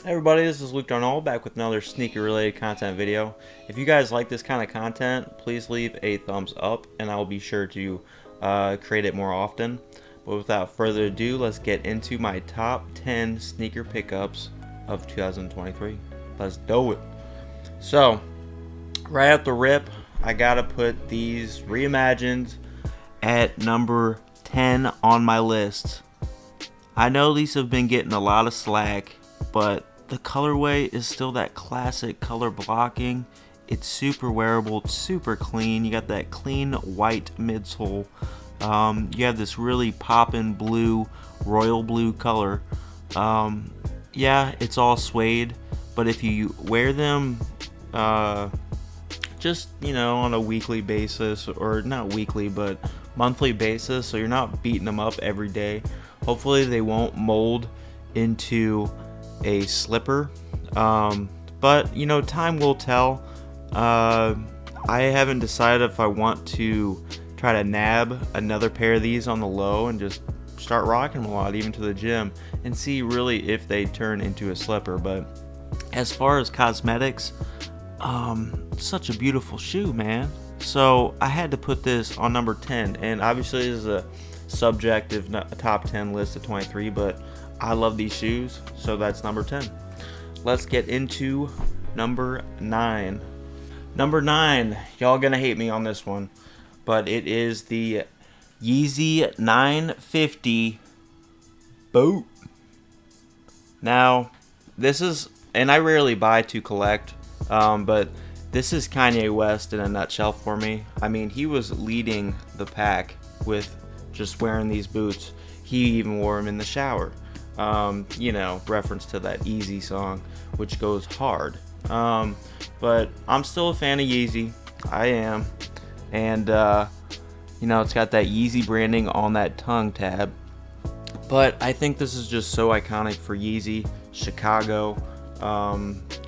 Hey everybody, this is Luke Darnall back with another sneaker related content video. If you guys like this kind of content, please leave a thumbs up and I will be sure to create it more often. But without further ado, let's get into my top 10 sneaker pickups of 2023. Let's do it. So, right at the rip, I gotta put these reimagined at number 10 on my list. I know these have been getting a lot of slack, but the colorway is still that classic color blocking. It's super wearable, it's super clean. You got that clean white midsole. You have this really poppin' blue, royal blue color. Yeah, it's all suede, but if you wear them just on a weekly basis, or not weekly but monthly basis, so you're not beating them up every day, hopefully they won't mold into a slipper. But time will tell. I haven't decided if I want to try to nab another pair of these on the low and just start rocking them a lot, even to the gym, and see really if they turn into a slipper. But as far as cosmetics, such a beautiful shoe, man. So I had to put this on number 10, and obviously this is a subjective top 10 list of 23, but I love these shoes, so that's number 10. Let's get into number 9. Number 9, y'all gonna hate me on this one, but it is the Yeezy 950 Boat. Now, this is, and I rarely buy to collect, but this is Kanye West in a nutshell for me. I mean, he was leading the pack with just wearing these boots. He even wore them in the shower. Reference to that Easy song, which goes hard. But I'm still a fan of Yeezy. I am. And, it's got that Yeezy branding on that tongue tab. But I think this is just so iconic for Yeezy, Chicago.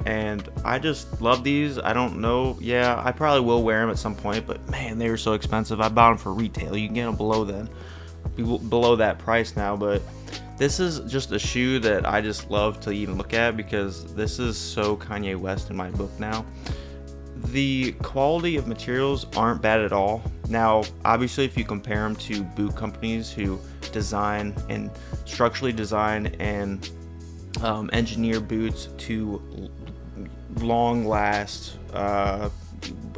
And I just love these. I don't know. Yeah, I probably will wear them at some point, but man, they were so expensive. I bought them for retail. You can get them below that price now, but this is just a shoe that I just love to even look at because this is so Kanye West in my book now. The quality of materials aren't bad at all. Now, obviously, if you compare them to boot companies who design and structurally design and engineer boots to long last,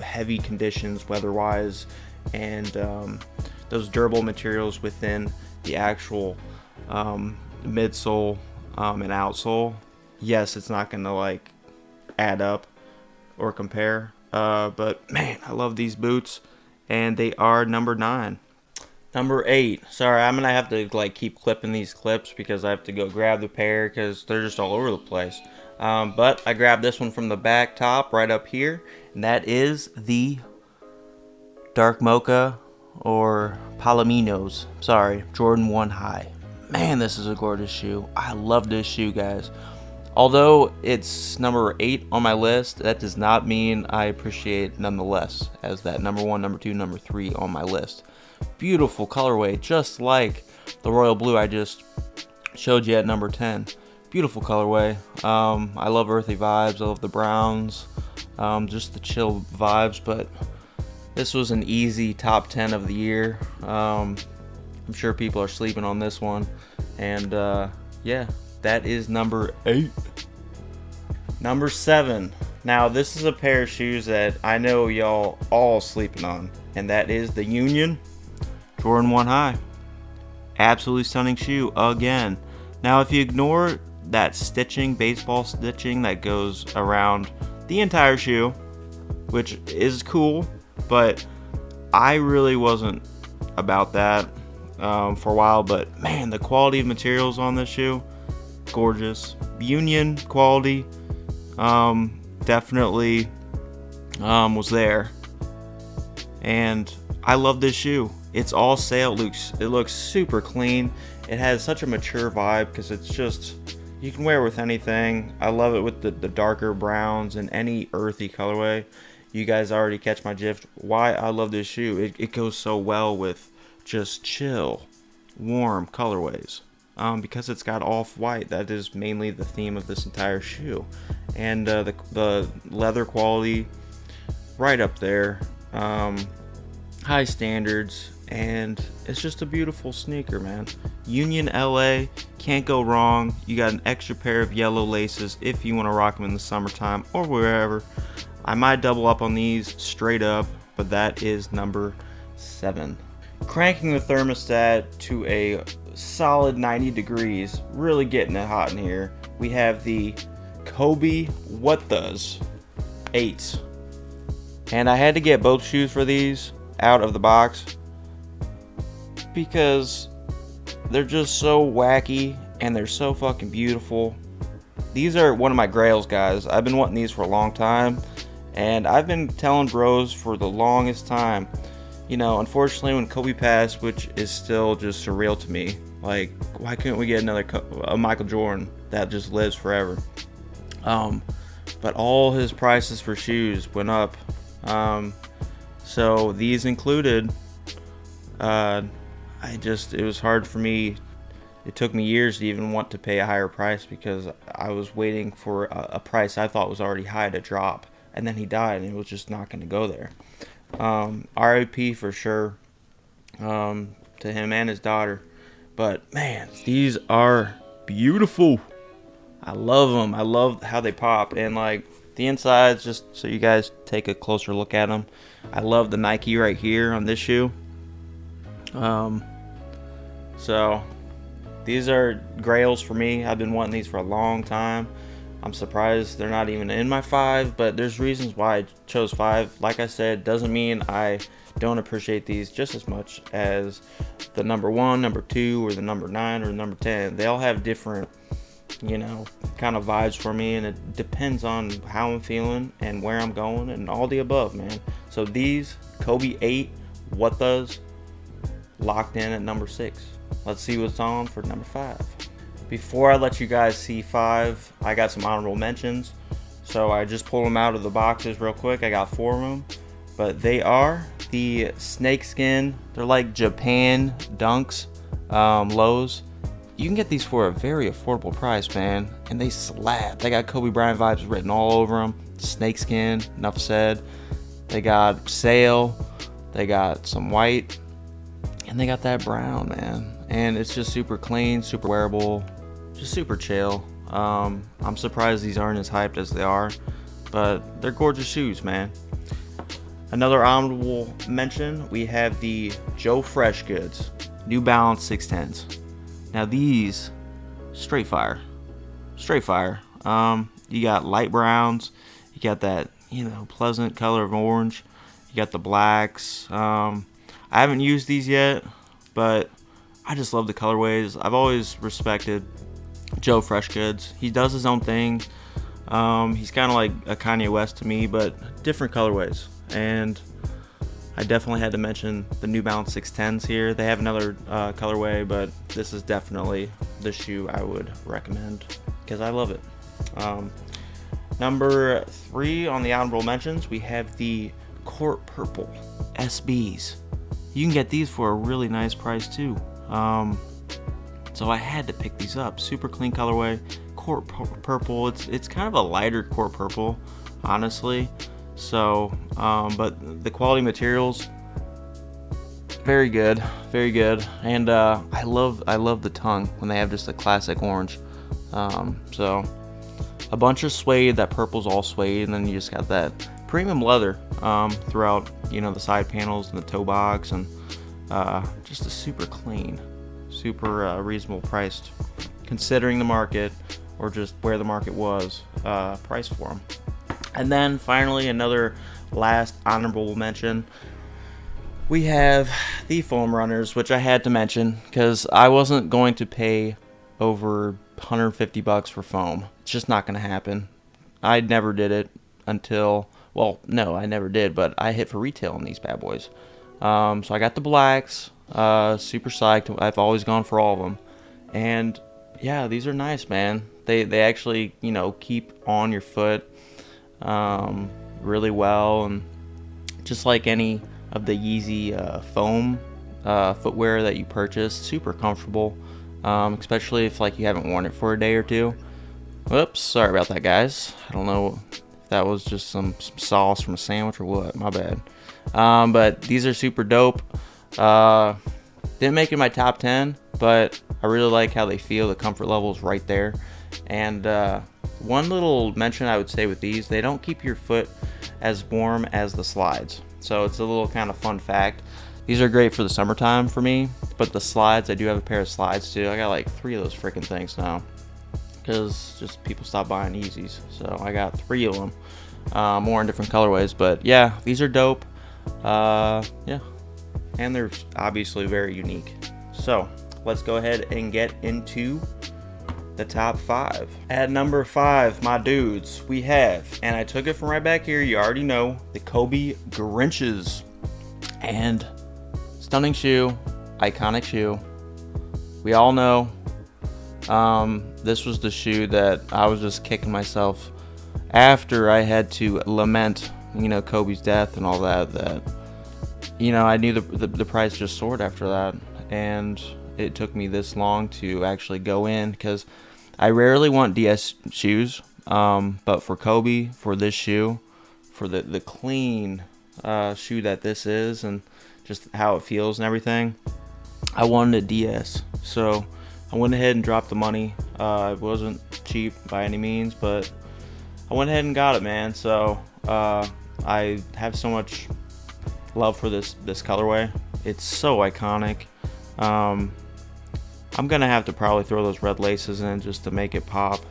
heavy conditions weather-wise, and those durable materials within the actual midsole and outsole, yes, it's not gonna like add up or compare. But man, I love these boots, and they are number 9. Number 8. Sorry, I'm gonna have to like keep clipping these clips because I have to go grab the pair because they're just all over the place. But I grabbed this one from the back top right up here, and that is the Dark Mocha or Palominos. Sorry, Jordan 1 High. Man, this is a gorgeous shoe. I love this shoe, guys. Although it's number 8 on my list, that does not mean I appreciate nonetheless as that number 1, number 2, number 3 on my list. Beautiful colorway, just like the royal blue I just showed you at number 10. Beautiful colorway. I love earthy vibes. I love the browns. Just the chill vibes, but this was an easy top 10 of the year. I'm sure people are sleeping on this one. And yeah, that is number 8. Number 7. Now, this is a pair of shoes that I know y'all all sleeping on, and that is the Union Jordan 1 High. Absolutely stunning shoe again. Now, if you ignore that stitching, baseball stitching that goes around the entire shoe, which is cool, but I really wasn't about that for a while. But man, the quality of materials on this shoe, gorgeous. Union quality definitely was there, and I love this shoe. It's all sale. It looks super clean. It has such a mature vibe because it's just, you can wear it with anything. I love it with the darker browns and any earthy colorway. You guys already catch my drift. Why I love this shoe. It goes so well with just chill, warm colorways. because it's got off-white. That is mainly the theme of this entire shoe. And the leather quality, right up there. High standards, and it's just a beautiful sneaker, man. Union LA, can't go wrong. You got an extra pair of yellow laces if you want to rock them in the summertime or wherever. I might double up on these straight up, but that is number 7. Cranking the thermostat to a solid 90 degrees, really getting it hot in here. We have the Kobe What Does 8. And I had to get both shoes for these out of the box because they're just so wacky and they're so fucking beautiful. These are one of my grails, guys. I've been wanting these for a long time, and I've been telling bros for the longest time. You know, unfortunately, when Kobe passed, which is still just surreal to me, like, why couldn't we get another Michael Jordan that just lives forever? But all his prices for shoes went up. So these included, it was hard for me. It took me years to even want to pay a higher price because I was waiting for a price I thought was already high to drop. And then he died, and it was just not going to go there. RIP for sure, to him and his daughter. But man, these are beautiful. I love them. I love how they pop, and like the insides, just so you guys take a closer look at them. I love the Nike right here on this shoe. So these are grails for me. I've been wanting these for a long time. I'm surprised they're not even in my 5, but there's reasons why I chose 5. Like I said, doesn't mean I don't appreciate these just as much as the number 1, number 2, or the number 9 or the number 10. They all have different, kind of vibes for me, and it depends on how I'm feeling and where I'm going and all the above, man. So these Kobe 8 What Does locked in at number 6. Let's see what's on for number 5. Before I let you guys see 5, I got some honorable mentions. So I just pulled them out of the boxes real quick. I got 4 of them, but they are the snakeskin. They're like Japan Dunks lows. You can get these for a very affordable price, man, and they slap. They got Kobe Bryant vibes written all over them. Snakeskin, enough said. They got sail. They got some white, and they got that brown, man. And it's just super clean, super wearable, just super chill. I'm surprised these aren't as hyped as they are, but they're gorgeous shoes, man. Another honorable mention, we have the Joe Freshgoods New Balance 610s. Now these, straight fire. You got light browns, you got that, pleasant color of orange, you got the blacks. I haven't used these yet, but I just love the colorways. I've always respected Joe Freshgoods. He does his own thing. He's kind of like a Kanye West to me, but different colorways. And I definitely had to mention the New Balance 610s here. They have another colorway, but this is definitely the shoe I would recommend because I love it. Number 3 on the honorable mentions, we have the Court Purple SBs. You can get these for a really nice price too. So I had to pick these up. Super clean colorway, Court Purple. It's kind of a lighter Court Purple, honestly. So, but the quality materials, very good, and I love the tongue when they have just a classic orange. So a bunch of suede. That purple's all suede, and then you just got that premium leather throughout, the side panels and the toe box, and just a super clean, super reasonable priced, considering the market or just where the market was priced for them. And then finally, another last honorable mention, we have the foam runners, which I had to mention because I wasn't going to pay over $150 for foam. It's just not going to happen. I never did it until, well, no, I never did, but I hit for retail on these bad boys. So I got the blacks, super psyched. I've always gone for all of them. And yeah, these are nice, man. They actually, keep on your foot really well, and just like any of the Yeezy foam footwear that you purchase, super comfortable. especially if like you haven't worn it for a day or two. Whoops, sorry about that, guys. I don't know if that was just some sauce from a sandwich or what. My bad. But these are super dope. Didn't make it in my top 10, but I really like how they feel. The comfort level is right there. And one little mention I would say with these, they don't keep your foot as warm as the slides. So it's a little kind of fun fact. These are great for the summertime for me, but the slides, I do have a pair of slides too. I got like 3 of those freaking things now, because just people stop buying Yeezys. So I got 3 of them, more in different colorways. But yeah, these are dope. Yeah, and they're obviously very unique. So let's go ahead and get into the top 5. At number 5, my dudes, we have, and I took it from right back here, you already know, the Kobe Grinches. And stunning shoe, iconic shoe. We all know this was the shoe that I was just kicking myself after I had to lament, Kobe's death and all that, I knew the price just soared after that, and it took me this long to actually go in, because I rarely want DS shoes, but for Kobe, for this shoe, for the clean shoe that this is, and just how it feels and everything, I wanted a DS. So I went ahead and dropped the money. It wasn't cheap by any means, but I went ahead and got it, man. So I have so much love for this colorway. It's so iconic. I'm gonna have to probably throw those red laces in just to make it pop,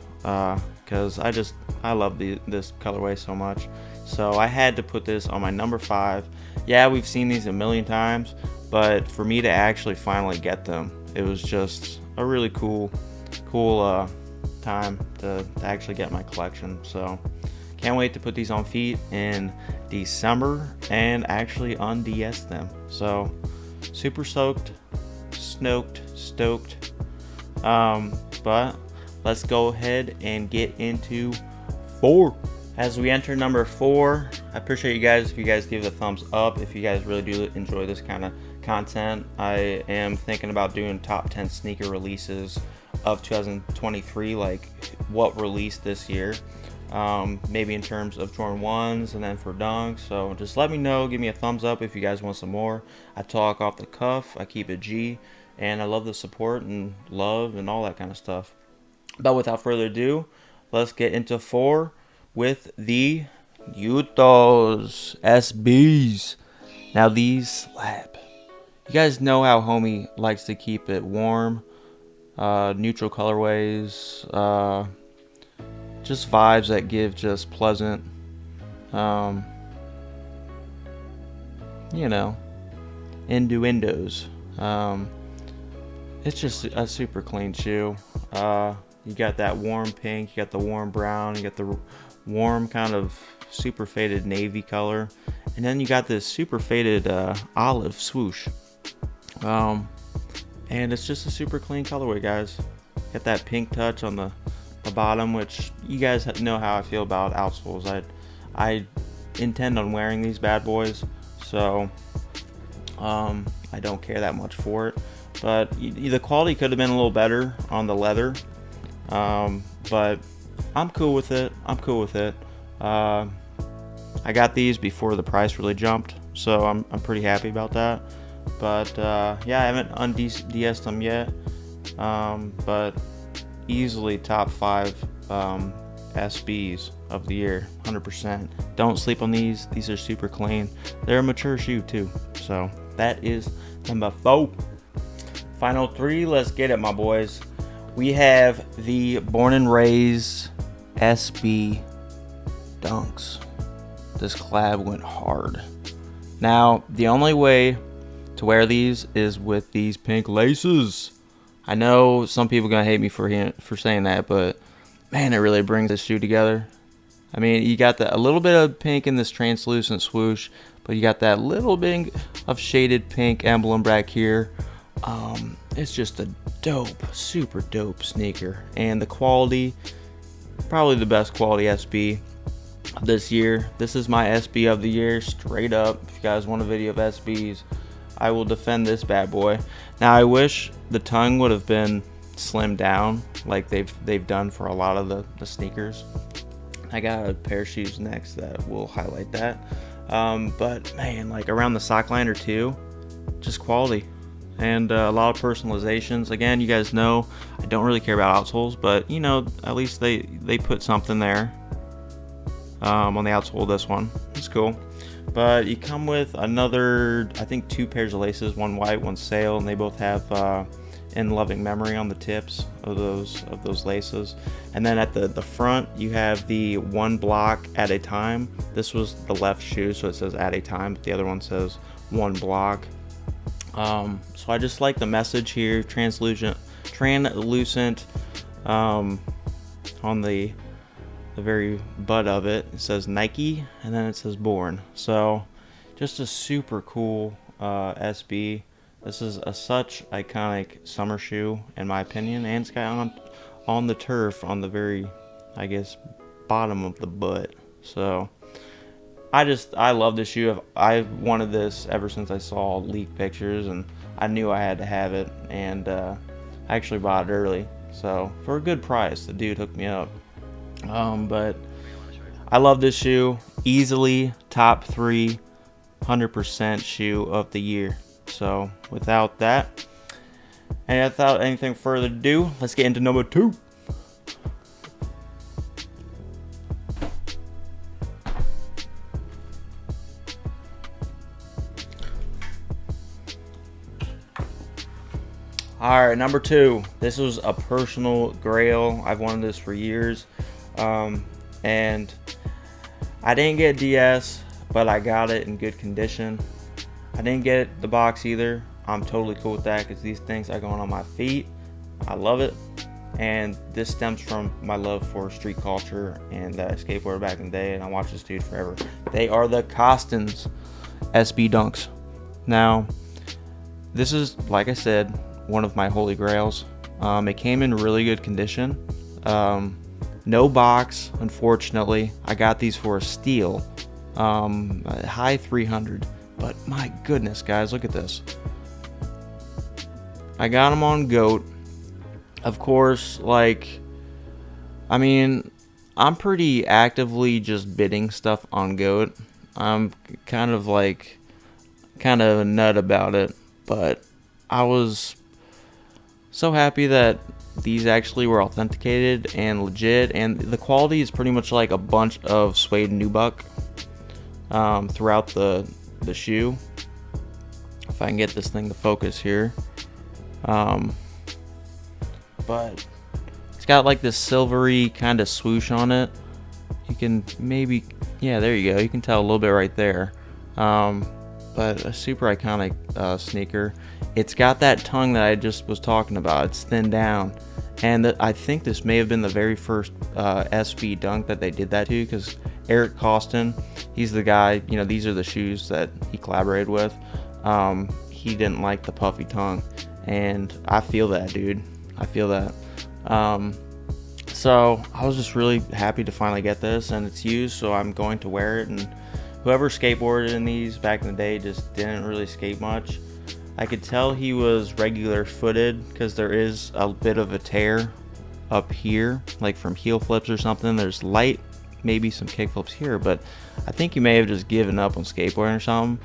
because I love this colorway so much. So I had to put this on my number 5. Yeah, we've seen these a million times, but for me to actually finally get them, it was just a really cool time to actually get my collection. So can't wait to put these on feet in December and actually un-DS them. So super stoked. But let's go ahead and get into 4. As we enter number 4, I appreciate you guys if you guys give it a thumbs up. If you guys really do enjoy this kind of content, I am thinking about doing top 10 sneaker releases of 2023, like what released this year, maybe in terms of Jordan 1s and then for dunks. So just let me know, give me a thumbs up if you guys want some more. I talk off the cuff, I keep it G, and I love the support and love and all that kind of stuff. But without further ado, let's get into 4 with the Yutos SBs. Now these slap. You guys know how homie likes to keep it warm, neutral colorways, just vibes that give just pleasant, innuendos. It's just a super clean shoe. You got that warm pink, you got the warm brown, you got the warm kind of super faded navy color, and then you got this super faded olive swoosh. And it's just a super clean colorway, guys. Got that pink touch on the bottom, which you guys know how I feel about outsoles. I intend on wearing these bad boys, so I don't care that much for it. But the quality could have been a little better on the leather, but I'm cool with it. I got these before the price really jumped, so I'm pretty happy about that. But yeah, I haven't un-DS'd them yet, but easily top 5 SBs of the year, 100%. Don't sleep on these. These are super clean. They're a mature shoe too. So that is number 4. Final 3, let's get it, my boys. We have the Born and Raised SB Dunks. This collab went hard. Now, the only way to wear these is with these pink laces. I know some people are gonna hate me for saying that, but man, it really brings this shoe together. I mean, you got a little bit of pink in this translucent swoosh, but you got that little bit of shaded pink emblem back here. It's just a dope, super dope sneaker, and the quality, probably the best quality SB this year. This is my SB of the year, straight up. If you guys want a video of SBs, I will defend this bad boy. Now I wish the tongue would have been slimmed down like they've done for a lot of the sneakers. I got a pair of shoes next that will highlight that. But man, like around the sock liner too, just quality. And a lot of personalizations. Again, you guys know I don't really care about outsoles, but you know, at least they put something there on the outsole of this one. It's cool. But you come with another, I think, 2 pairs of laces, one white, one sail, and they both have in loving memory on the tips of those laces. And then at the front you have the 1 block at a time. This was the left shoe, so it says at a time, but the other one says 1 block. So I just like the message here, translucent on the very butt of it. It says Nike, and then it says Born. So just a super cool SB. This is a such iconic summer shoe in my opinion, and it's got on the turf on the very, I guess, bottom of the butt. So I love this shoe. I've wanted this ever since I saw leaked pictures, and I knew I had to have it, and I actually bought it early, so for a good price. The dude hooked me up. But I love this shoe. Easily top 3 100% shoe of the year. So without that, and without anything further ado, let's get into number 2. Alright, number 2. This was a personal grail. I've wanted this for years. And I didn't get DS, but I got it in good condition. I didn't get the box either. I'm totally cool with that because these things are going on my feet. I love it. And this stems from my love for street culture and skateboard back in the day, and I watched this dude forever. They are the Costons SB Dunks. Now, this is, like I said, one of my holy grails. It came in really good condition. No box, unfortunately. I got these for a steal. A high 300. But my goodness, guys, look at this. I got them on GOAT. Of course, like, I mean, I'm pretty actively just bidding stuff on GOAT. I'm kind of a nut about it. But I was so happy that these actually were authenticated and legit, and the quality is pretty much like a bunch of suede nubuck throughout the shoe. If I can get this thing to focus here. But it's got like this silvery kind of swoosh on it. You can maybe, yeah, there you go. You can tell a little bit right there. But a super iconic sneaker. It's got that tongue that I just was talking about. It's thinned down. And I think this may have been the very first SB Dunk that they did that to, because Eric Koston, he's the guy, you know, these are the shoes that he collaborated with. He didn't like the puffy tongue, and I feel that, dude. I feel that. So I was just really happy to finally get this, and it's used, so I'm going to wear it. And whoever skateboarded in these back in the day just didn't really skate much. I could tell he was regular footed because there is a bit of a tear up here, like from heel flips or something. There's light, maybe some kick flips here, but I think he may have just given up on skateboarding or something,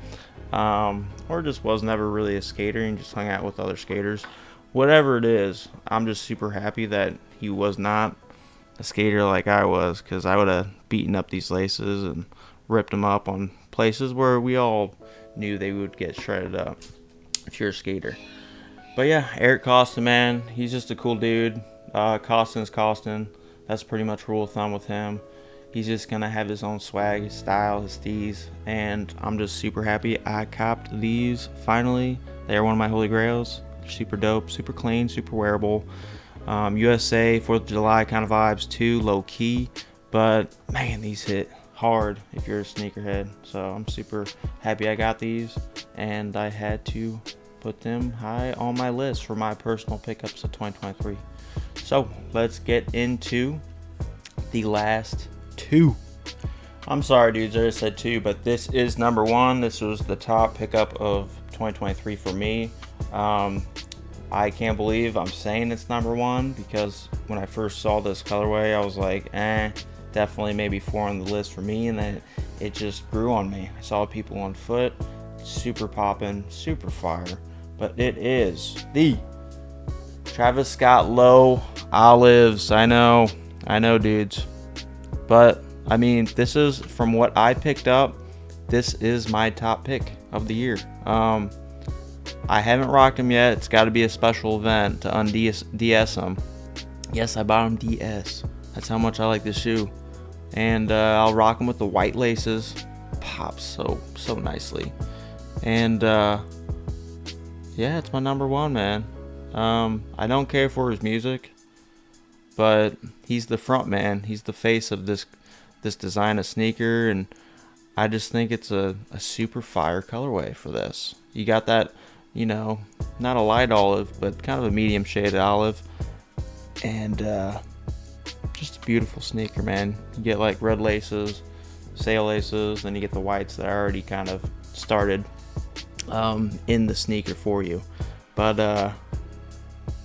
or just was never really a skater and just hung out with other skaters. Whatever it is, I'm just super happy that he was not a skater like I was, because I would have beaten up these laces and ripped them up on places where we all knew they would get shredded up if you're a skater. But yeah, Eric Koston, man, he's just a cool dude. Koston's Koston. That's pretty much rule of thumb with him. He's just gonna have his own swag, his style, his steez, and I'm just super happy I copped these finally. They are one of my holy grails. They're super dope, super clean, super wearable. USA 4th of July kind of vibes too, low key, but man, these hit hard if you're a sneakerhead. So I'm super happy I got these, and I had to put them high on my list for my personal pickups of 2023. So let's get into the last 2. I'm sorry, dudes, I just said 2, but this is number 1. This was the top pickup of 2023 for me. I can't believe I'm saying it's number one, because when I first saw this colorway, I was like, definitely maybe 4 on the list for me, and then it just grew on me. I saw people on foot, super poppin', super fire, but it is the Travis Scott Low Olives. I know, dudes, but I mean, this is, from what I picked up, this is my top pick of the year. I haven't rocked them yet. It's got to be a special event to DS them. Yes, I bought them DS. That's how much I like this shoe. And I'll rock them with the white laces. Pops so nicely. And yeah, it's my number one, man. I don't care for his music, but he's the front man. He's the face of this design of sneaker, and I just think it's a super fire colorway for this. You got that, you know, not a light olive, but kind of a medium shaded olive, and just a beautiful sneaker, man. You get like red laces, sail laces, then you get the whites that are already kind of started in the sneaker for you. But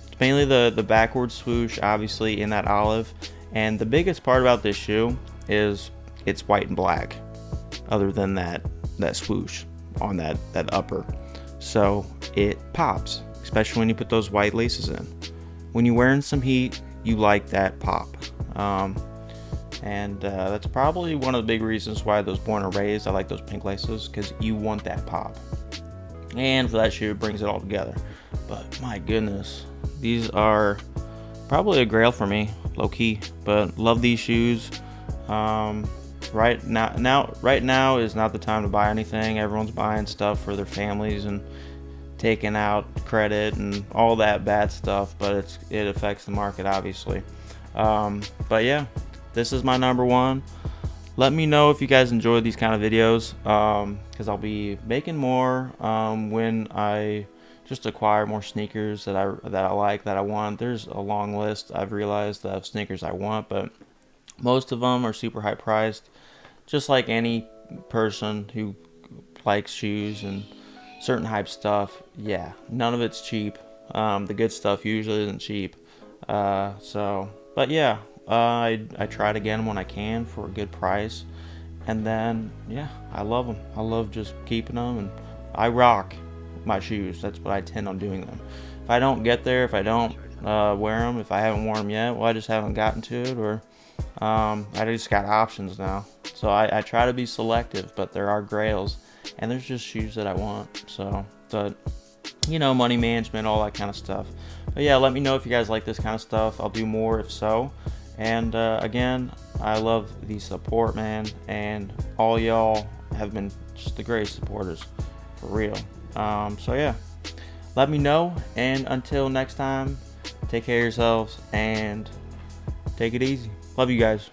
it's mainly the backward swoosh, obviously, in that olive. And the biggest part about this shoe is it's white and black, other than that swoosh on that upper. So it pops, especially when you put those white laces in. When you're wearing some heat, you like that pop. And that's probably one of the big reasons why those Born and Raised, I like those pink laces, because you want that pop. And for that shoe, it brings it all together. But my goodness, these are probably a grail for me, low key. But love these shoes. Right now is not the time to buy anything. Everyone's buying stuff for their families and taking out credit and all that bad stuff, but it affects the market, obviously. But yeah, this is my number one. Let me know if you guys enjoy these kind of videos, because I'll be making more when I just acquire more sneakers that I like, that I want. There's a long list, I've realized, of sneakers I want, but most of them are super high priced. Just like any person who likes shoes and certain hype stuff, yeah, none of it's cheap. The good stuff usually isn't cheap. But yeah, I try to get them when I can for a good price. And then, yeah, I love them. I love just keeping them, and I rock my shoes. That's what I tend on doing them. If I don't get there, if I don't wear them, if I haven't worn them yet, well, I just haven't gotten to it, or I just got options now. So I try to be selective, but there are grails, and there's just shoes that I want. So, but you know, money management, all that kind of stuff. But yeah, let me know if you guys like this kind of stuff. I'll do more if so. And again, I love the support, man, and all y'all have been just the greatest supporters, for real. So yeah, let me know, and until next time, take care of yourselves and take it easy. Love you guys.